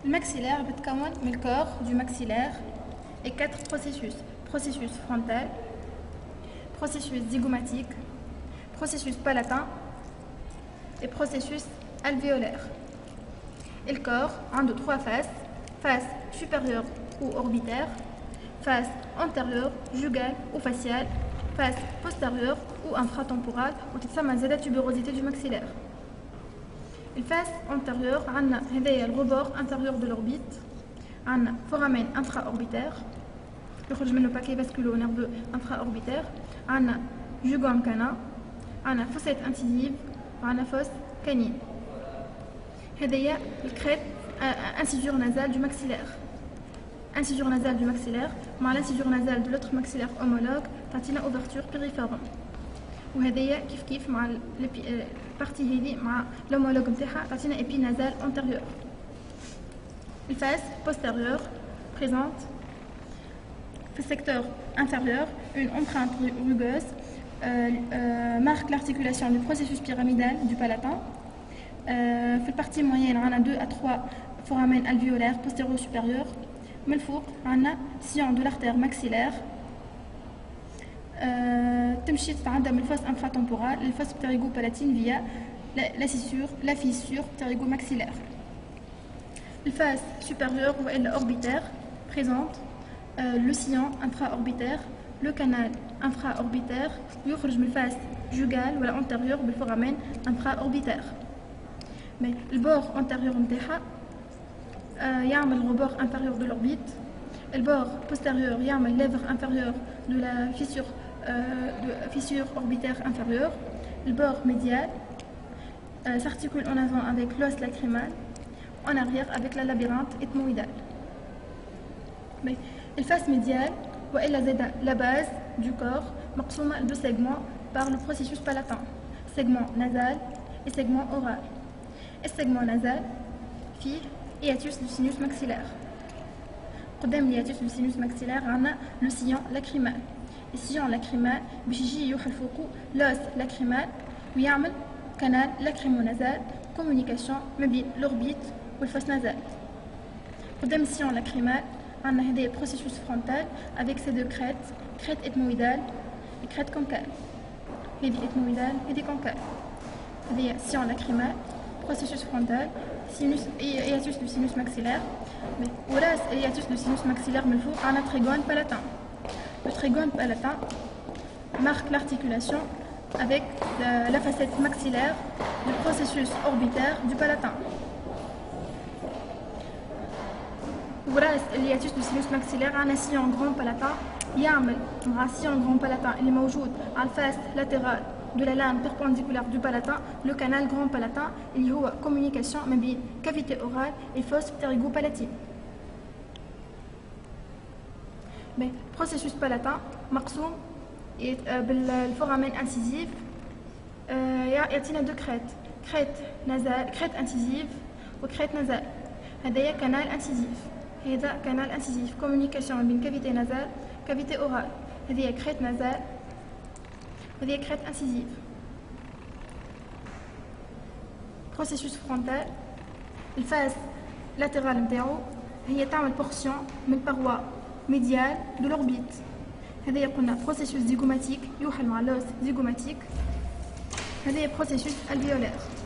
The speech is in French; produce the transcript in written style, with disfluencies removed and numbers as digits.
Le maxillaire بتكون من الكور du maxillaire et 4 processus. Processus frontal, processus zygomatique, processus palatin et processus alvéolaire. Et le corps a 3 faces, face supérieure ou orbitaire, face antérieure, jugale ou faciale, face postérieure ou infratemporale وتتسمى زادة tuberosité du maxillaire. الفاس antérieure عندنا هذايا الغبار inférieur de l'orbite، عندنا foramen intraorbitaire يخرج منه باكي فاسكولو نيرفو intraorbitaire، عندنا jugum canin، عندنا fossette incisive وعندنا fosse canine. هذايا الكريت incisure nasale du maxillaire. Incisure nasale du maxillaire مع l'incisure nasale de l'autre maxillaire homologue تعطينا ouverture piriforme. وهذايا كيف مع البارتي هذه مع l'homologue نتاعها تعطينا épi nasal antérieur. الفاس postérieure présente في le secteur inférieur une empreinte rugueuse marque l'articulation du processus pyramidal du palatin. في البارتي moyenne on a 2 à 3 foramen alvéolaires postéro-supérieurs. من الفوق عندنا sillon de l'artère maxillaire تمشي تتعدى من الفاس infratemporale للفاس ptérygo-palatine via la fissure ptérygo-maxillaire. Le face supérieur ou orbitaire présente le sillon intraorbitaire, le canal infraorbitaire يخرج من الفاس jugale ولا antérieur بالforamen intraorbitaire. Mais le bord antérieur نتاعها يعمل الغبار inférieur de l'orbite. Le bord postérieur يعمل lèvre inférieure de la fissure orbitaire inférieure. Le bord médial s'articule en avant avec l'os lacrymal, en arrière avec la labyrinthe ethmoïdale. Mais la face médiale la base du corps مقسومة à 2 segments par le processus palatin, segment nasal et segment oral. Le segment nasal فيه hiatus du sinus maxillaire. قدام الhiatus du sinus maxillaire عندنا le sillon lacrymal. السيون lacrymal باش يجي يوحل فوقو l'os lacrymal ويعمل canal lacrymonasal communication ما بين l'orbite والفاس nasal. قدام السيون lacrymal عندنا هذا processus frontal avec ces 2 crêtes, crête ethmoïdale et crête concale. هذه ethmoïdale هذه concale. هذه sillon lacrymal, processus frontal, sinus hiatus du sinus maxillaire. Mais وراس الhiatus du sinus maxillaire من الفوق عندنا trigone palatin. Le trigone palatin marque l'articulation avec la facette maxillaire du processus orbitaire du palatin. وراس الhiatus du sinus maxillaire عندنا sillon grand palatin يعمل مع sillon grand palatin اللي موجود على الفاس latérale de la lame perpendiculaire du palatin le canal grand palatin اللي هو communication ما بين cavité orale et fosse ptérygo-palatine. Mais processus palatin مقسوم بالforamen incisif يعطينا 2 crêtes, crête incisive و crête nasale. هذايا canal incisif. هذا canal incisif communication ما بين cavité nasale cavité orale. هذه crête nasale وهذه crête incisive. processus frontal الفاس latérale نتاعو هي تعمل portion من paroi médial de l'orbite. هذا قلنا processus zygomatique يوحل مع l'os zygomatique. هذا processus alvéolaire.